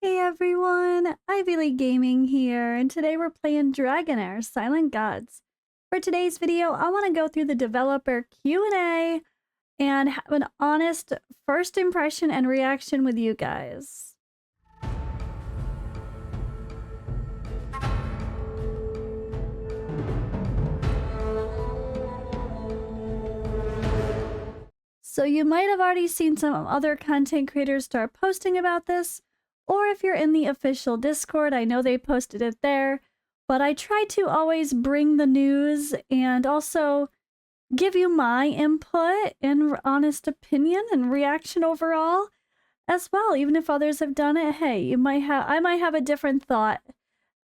Hey everyone, Ivy League Gaming here, and today we're playing Dragonheir Silent Gods. For today's video, I want to go through the developer Q&A and have an honest first impression and reaction with you guys. So you might have already seen some other content creators start posting about this, or if you're in the official Discord, I know they posted it there, but I try to always bring the news and also give you my input and honest opinion and reaction overall as well. Even if others have done it, hey, I might have a different thought,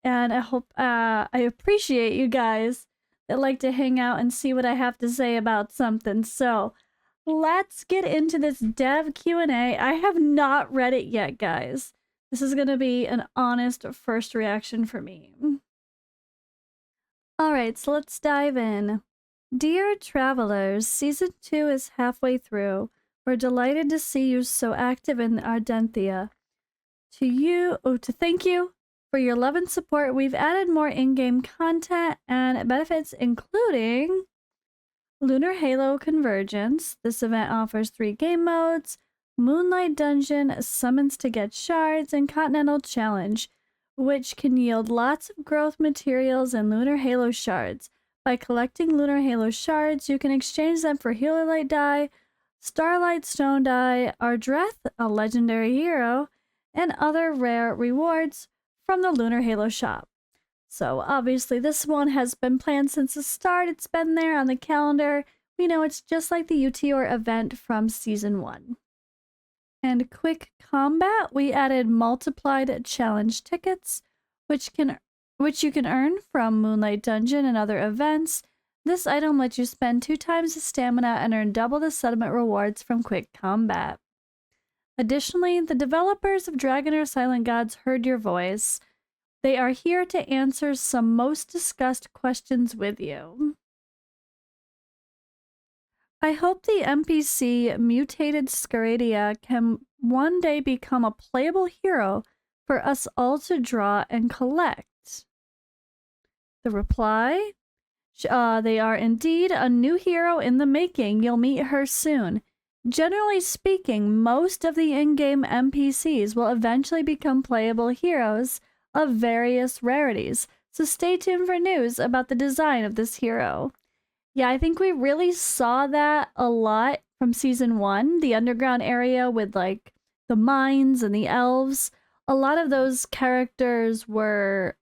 and I hope I appreciate you guys that like to hang out and see what I have to say about something. So let's get into this dev Q&A. I have not read it yet, guys. This is going to be an honest first reaction for me. Alright, so let's dive in. Dear travelers, Season 2 is halfway through. We're delighted to see you so active in Ardenthia. To thank you for your love and support, we've added more in-game content and benefits, including Lunar Halo Convergence. This event offers 3 game modes: Moonlight Dungeon, Summons to Get Shards, and Continental Challenge, which can yield lots of growth materials and Lunar Halo Shards. By collecting Lunar Halo Shards, you can exchange them for Healer Light Die, Starlight Stone Die, Ardreth, a legendary hero, and other rare rewards from the Lunar Halo shop. So obviously this one has been planned since the start. It's been there on the calendar. We know it's just like the UTR event from Season 1. And quick combat, we added multiplied challenge tickets, which you can earn from Moonlight Dungeon and other events. This item lets you spend 2 times the stamina and earn double the settlement rewards from quick combat. Additionally, the developers of Dragonheir Silent Gods heard your voice. They are here to answer some most discussed questions with you. I hope the NPC Mutated Scaradia can one day become a playable hero for us all to draw and collect. The reply? They are indeed a new hero in the making. You'll meet her soon. Generally speaking, most of the in-game NPCs will eventually become playable heroes of various rarities, so stay tuned for news about the design of this hero. Yeah, I think we really saw that a lot from Season 1, the underground area with like the mines and the elves. A lot of those characters were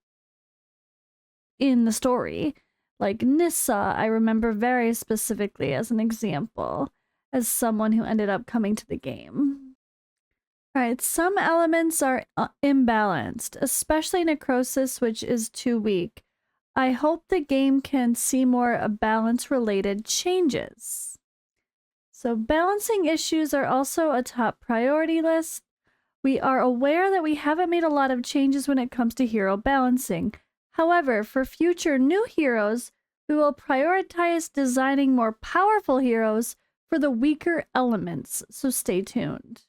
in the story. Like Nissa, I remember very specifically as an example, as someone who ended up coming to the game. Alright, some elements are imbalanced, especially necrosis, which is too weak. I hope the game can see more balance-related changes. So balancing issues are also a top priority list. We are aware that we haven't made a lot of changes when it comes to hero balancing. However, for future new heroes, we will prioritize designing more powerful heroes for the weaker elements, so stay tuned.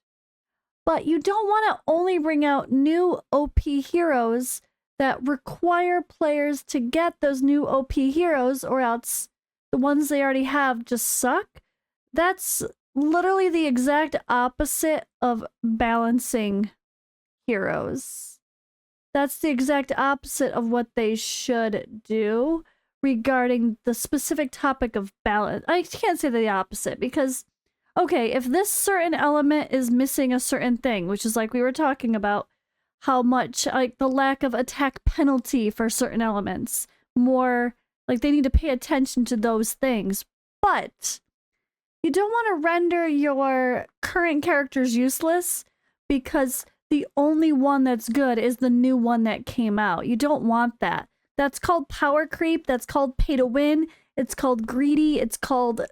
But you don't want to only bring out new OP heroes that require players to get those new OP heroes, or else the ones they already have just suck. That's literally the exact opposite of balancing heroes. That's the exact opposite of what they should do regarding the specific topic of balance. I can't say the opposite because, okay, if this certain element is missing a certain thing, which is like we were talking about, how much, like the lack of attack penalty for certain elements, more like they need to pay attention to those things. But you don't want to render your current characters useless because the only one that's good is the new one that came out. You don't want that. That's called power creep. That's called pay to win. It's called greedy. It's called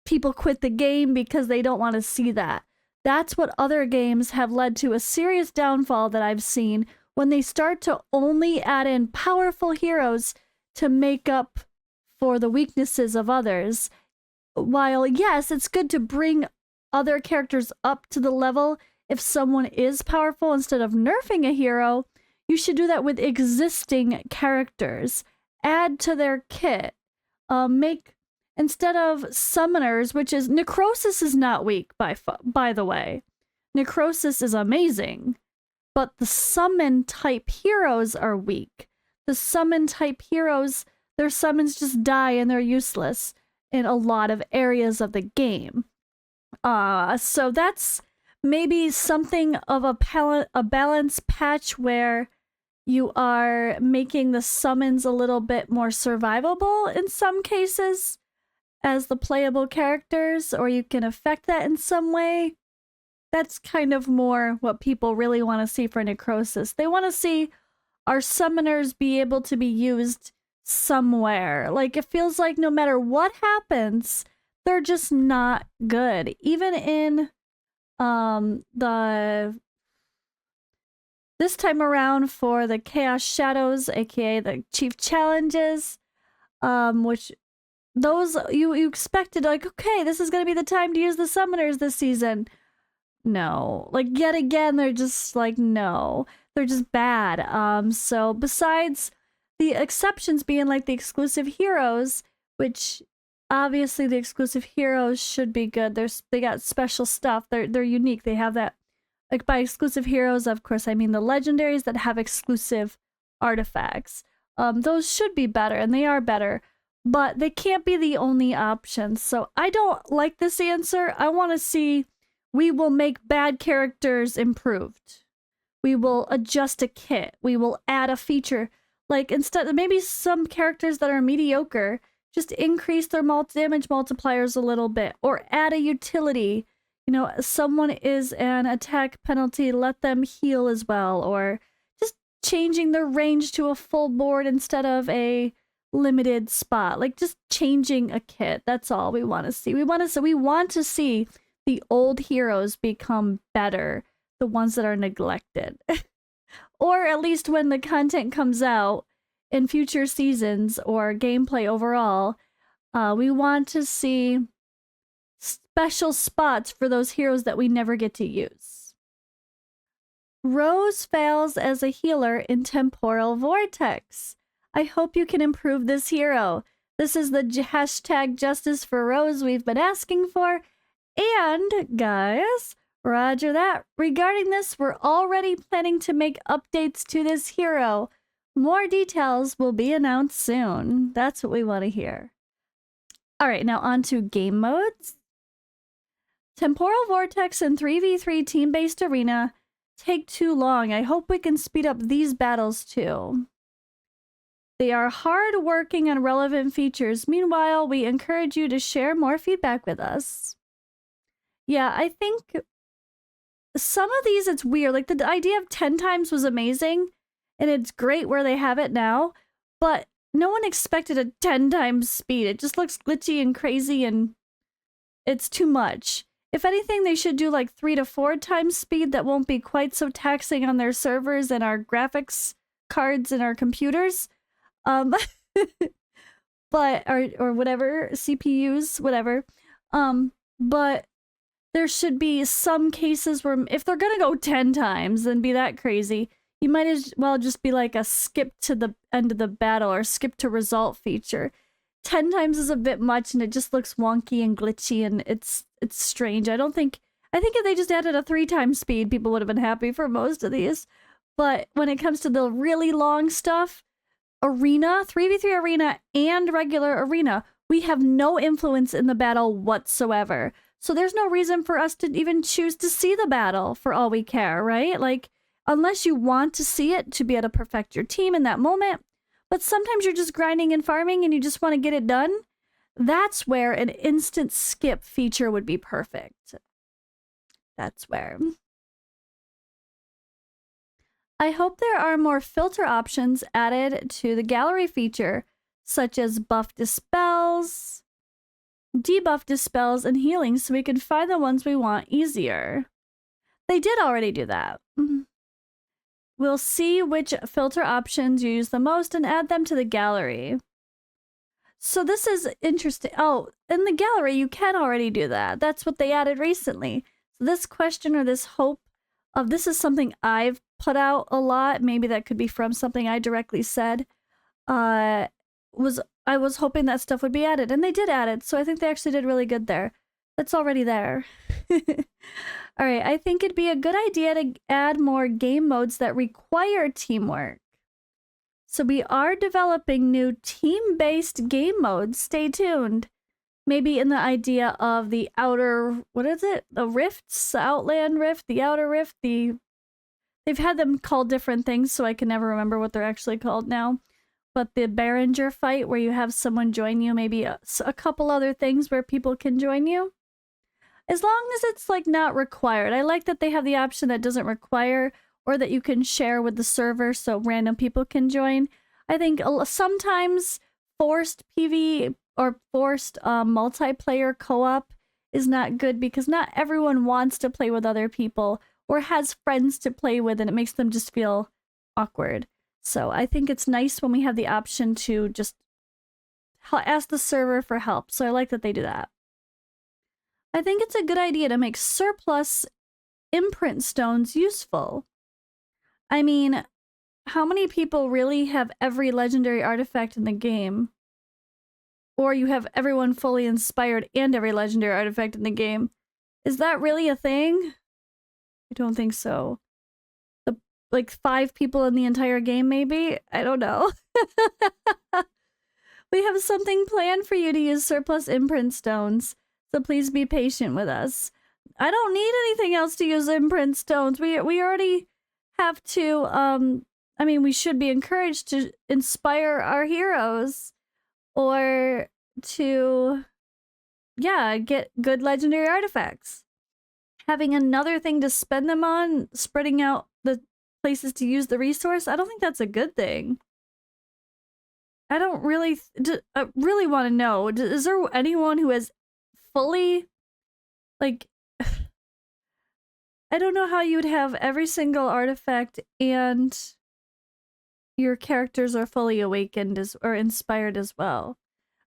people quit the game because they don't want to see that. That's what other games have led to a serious downfall that I've seen when they start to only add in powerful heroes to make up for the weaknesses of others. While, yes, it's good to bring other characters up to the level, if someone is powerful, instead of nerfing a hero, you should do that with existing characters. Add to their kit. Make, instead of summoners, which is necrosis is not weak by the way. Necrosis is amazing, but the summon type heroes are weak. The summon type heroes, their summons just die and they're useless in a lot of areas of the game. So that's maybe something of a balance patch where you are making the summons a little bit more survivable in some cases as the playable characters, or you can affect that in some way. That's kind of more what people really want to see for necrosis. They want to see our summoners be able to be used somewhere. Like, it feels like no matter what happens, they're just not good. Even in this time around for the Chaos Shadows, aka the Chief Challenges, which those you expected, like, okay, this is gonna be the time to use the summoners this season. No, like, yet again, they're just like, no, they're just bad. So besides the exceptions being like the exclusive heroes, which obviously the exclusive heroes should be good. They got special stuff. They're unique. They have that, like, by exclusive heroes, of course, I mean the legendaries that have exclusive artifacts. Those should be better, and they are better, but they can't be the only option. So I don't like this answer. I want to see, we will make bad characters improved. We will adjust a kit. We will add a feature. Like, instead, maybe some characters that are mediocre, just increase their damage multipliers a little bit, or add a utility. You know, someone is an attack penalty, let them heal as well, or just changing their range to a full board instead of a limited spot. Like, just changing a kit. That's all we want to see. We want to see the old heroes become better, the ones that are neglected. Or at least when the content comes out in future seasons or gameplay overall, we want to see special spots for those heroes that we never get to use. Rose fails as a healer in Temporal Vortex. I hope you can improve this hero. This is the hashtag Justice for Rose we've been asking for. And, guys, roger that. Regarding this, we're already planning to make updates to this hero. More details will be announced soon. That's what we want to hear. All right, now on to game modes. Temporal Vortex and 3v3 team-based arena take too long. I hope we can speed up these battles too. They are hard working on relevant features. Meanwhile, we encourage you to share more feedback with us. Yeah, I think some of these, it's weird. Like, the idea of 10 times was amazing, and it's great where they have it now, but no one expected a 10 times speed. It just looks glitchy and crazy, and it's too much. If anything, they should do like 3 to 4 times speed. That won't be quite so taxing on their servers and our graphics cards and our computers. But, or whatever, CPUs, whatever. But there should be some cases where if they're gonna go 10 times and be that crazy, you might as well just be like a skip to the end of the battle or skip to result feature. 10 times is a bit much, and it just looks wonky and glitchy, and it's strange. I think if they just added a 3 times speed, people would have been happy for most of these. But when it comes to the really long stuff, arena, 3v3 arena, and regular arena, we have no influence in the battle whatsoever. So there's no reason for us to even choose to see the battle for all we care, right? Like, unless you want to see it to be able to perfect your team in that moment, but sometimes you're just grinding and farming and you just want to get it done, that's where an instant skip feature would be perfect. That's where. I hope there are more filter options added to the gallery feature, such as buff dispels, debuff dispels, and healing, so we can find the ones we want easier. They did already do that. We'll see which filter options you use the most and add them to the gallery. So this is interesting. Oh, in the gallery, you can already do that. That's what they added recently. So this question or this hope This is something I've put out a lot. Maybe that could be from something I directly said. I was hoping that stuff would be added, and they did add it, so I think they actually did really good there. That's already there. All right, I think it'd be a good idea to add more game modes that require teamwork. So we are developing new team-based game modes. Stay tuned. Maybe in the idea of the outer, what is it? The rifts, Outland Rift, the Outer Rift, they've had them called different things, so I can never remember what they're actually called now. But the Behringer fight, where you have someone join you, maybe a couple other things where people can join you. As long as it's like not required. I like that they have the option that doesn't require, or that you can share with the server so random people can join. I think sometimes forced PvE or forced multiplayer co-op is not good because not everyone wants to play with other people or has friends to play with, and it makes them just feel awkward. So I think it's nice when we have the option to just ask the server for help. So I like that they do that. I think it's a good idea to make surplus imprint stones useful. I mean, how many people really have every legendary artifact in the game? Or you have everyone fully inspired and every legendary artifact in the game. Is that really a thing? I don't think so. Like 5 people in the entire game, maybe? I don't know. We have something planned for you to use surplus imprint stones, so please be patient with us. I don't need anything else to use imprint stones. We already have to, I mean, we should be encouraged to inspire our heroes or to, yeah, get good legendary artifacts. Having another thing to spend them on, spreading out the places to use the resource, I don't think that's a good thing. I don't really, I really want to know, is there anyone who has fully, like, I don't know how you would have every single artifact and your characters are fully awakened or inspired as well.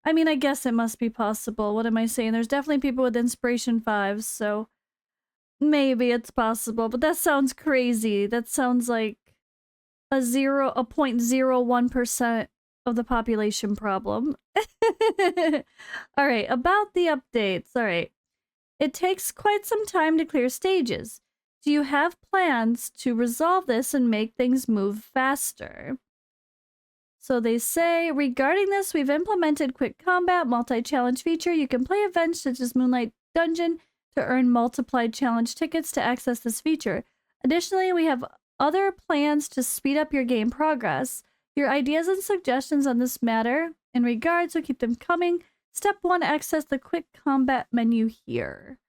I mean, I guess it must be possible. What am I saying? There's definitely people with inspiration 5s, so maybe it's possible, but that sounds crazy. That sounds like a 0.01% of the population problem. All right, about the updates. All right. It takes quite some time to clear stages. Do you have plans to resolve this and make things move faster? So they say, regarding this, we've implemented quick combat, multi-challenge feature. You can play events such as Moonlight Dungeon to earn multiplied challenge tickets to access this feature. Additionally, we have other plans to speed up your game progress. Your ideas and suggestions on this matter in regard, so keep them coming. Step 1, access the quick combat menu here.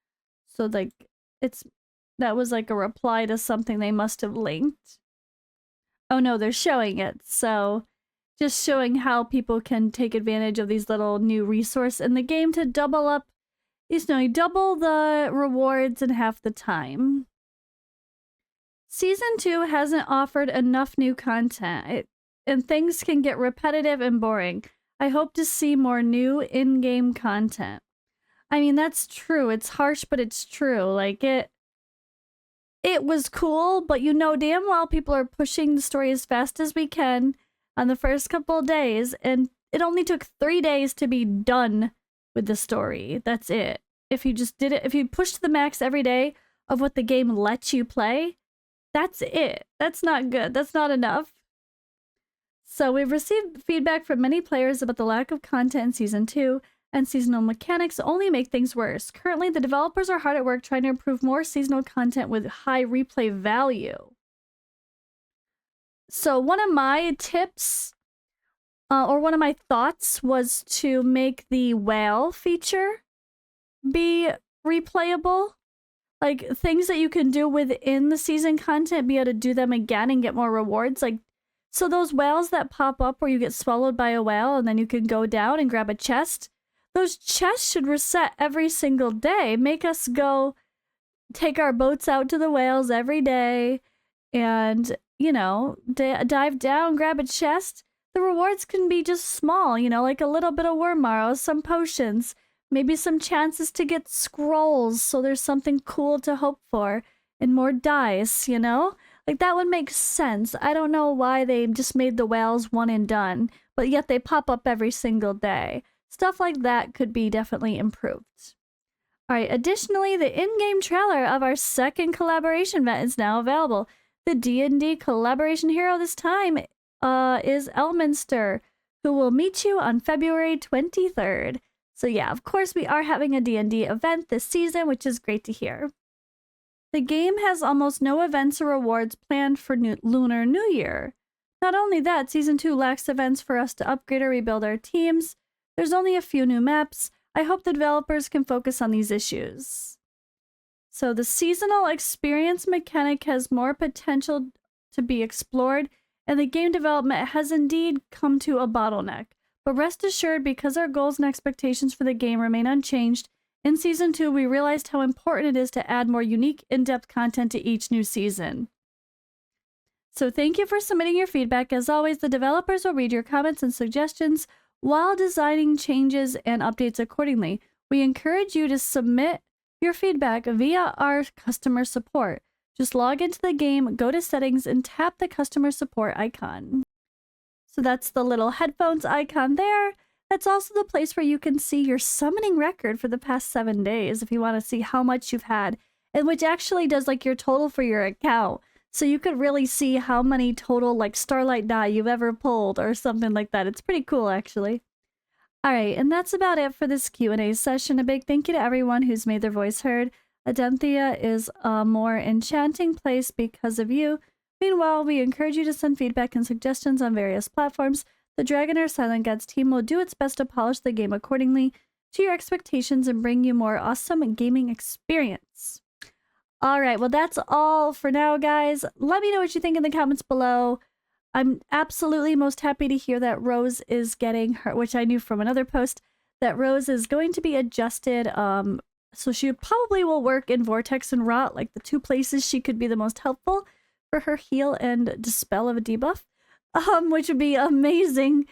So like that was like a reply to something they must have linked. Oh no, they're showing it. So just showing how people can take advantage of these little new resources in the game to double up, double the rewards in half the time. Season 2 hasn't offered enough new content, and things can get repetitive and boring. I hope to see more new in-game content. I mean, that's true. It's harsh, but it's true. Like, it was cool, but you know damn well people are pushing the story as fast as we can on the first couple of days, and it only took 3 days to be done with the story. That's it. If you just did it, if you pushed the max every day of what the game lets you play, that's it. That's not good. That's not enough. So we've received feedback from many players about the lack of content in Season 2, and seasonal mechanics only make things worse. Currently, the developers are hard at work trying to improve more seasonal content with high replay value. So one of my tips, or one of my thoughts, was to make the whale feature be replayable. Like, things that you can do within the season content, be able to do them again and get more rewards. Like, so those whales that pop up where you get swallowed by a whale and then you can go down and grab a chest, those chests should reset every single day. Make us go take our boats out to the whales every day and, dive down, grab a chest. The rewards can be just small, like a little bit of worm marrow, some potions, maybe some chances to get scrolls, so there's something cool to hope for. and more dice, you know? Like, that would make sense. I don't know why they just made the whales one and done, but yet they pop up every single day. Stuff like that could be definitely improved. All right, additionally, the in-game trailer of our second collaboration event is now available. The D&D collaboration hero this time is Elminster, who will meet you on February 23rd. So yeah, of course, we are having a D&D event this season, which is great to hear. The game has almost no events or rewards planned for Lunar New Year. Not only that, Season 2 lacks events for us to upgrade or rebuild our teams. There's only a few new maps. I hope the developers can focus on these issues. So the seasonal experience mechanic has more potential to be explored, and the game development has indeed come to a bottleneck. But rest assured, because our goals and expectations for the game remain unchanged, in Season 2 we realized how important it is to add more unique, in-depth content to each new season. So thank you for submitting your feedback. As always, the developers will read your comments and suggestions while designing changes and updates accordingly. We encourage you to submit your feedback via our customer support. Just log into the game, go to settings, and tap the customer support icon. So that's the little headphones icon there. That's also the place where you can see your summoning record for the past 7 days if you want to see how much you've had, and which actually does like your total for your account. So you could really see how many total like Starlight die you've ever pulled or something like that. It's pretty cool, actually. All right, and that's about it for this Q&A session. A big thank you to everyone who's made their voice heard. Adenthia is a more enchanting place because of you. Meanwhile, we encourage you to send feedback and suggestions on various platforms. The Dragonheir Silent Gods team will do its best to polish the game accordingly to your expectations and bring you more awesome gaming experience. All right, well, that's all for now, guys. Let me know what you think in the comments below. I'm absolutely most happy to hear that Rose is getting her, which I knew from another post, that Rose is going to be adjusted. So she probably will work in Vortex and Rot, like the two places she could be the most helpful for her heal and dispel of a debuff, which would be amazing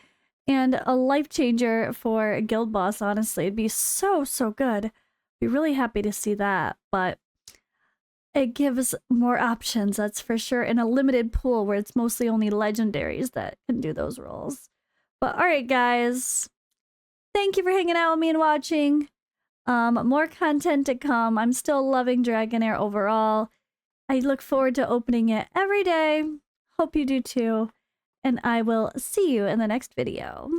and a life changer for a guild boss, honestly. It'd be so, so good. Be really happy to see that, but it gives more options, that's for sure, in a limited pool where it's mostly only legendaries that can do those roles. But alright, guys. Thank you for hanging out with me and watching. More content to come. I'm still loving Dragonheir overall. I look forward to opening it every day. Hope you do too. And I will see you in the next video.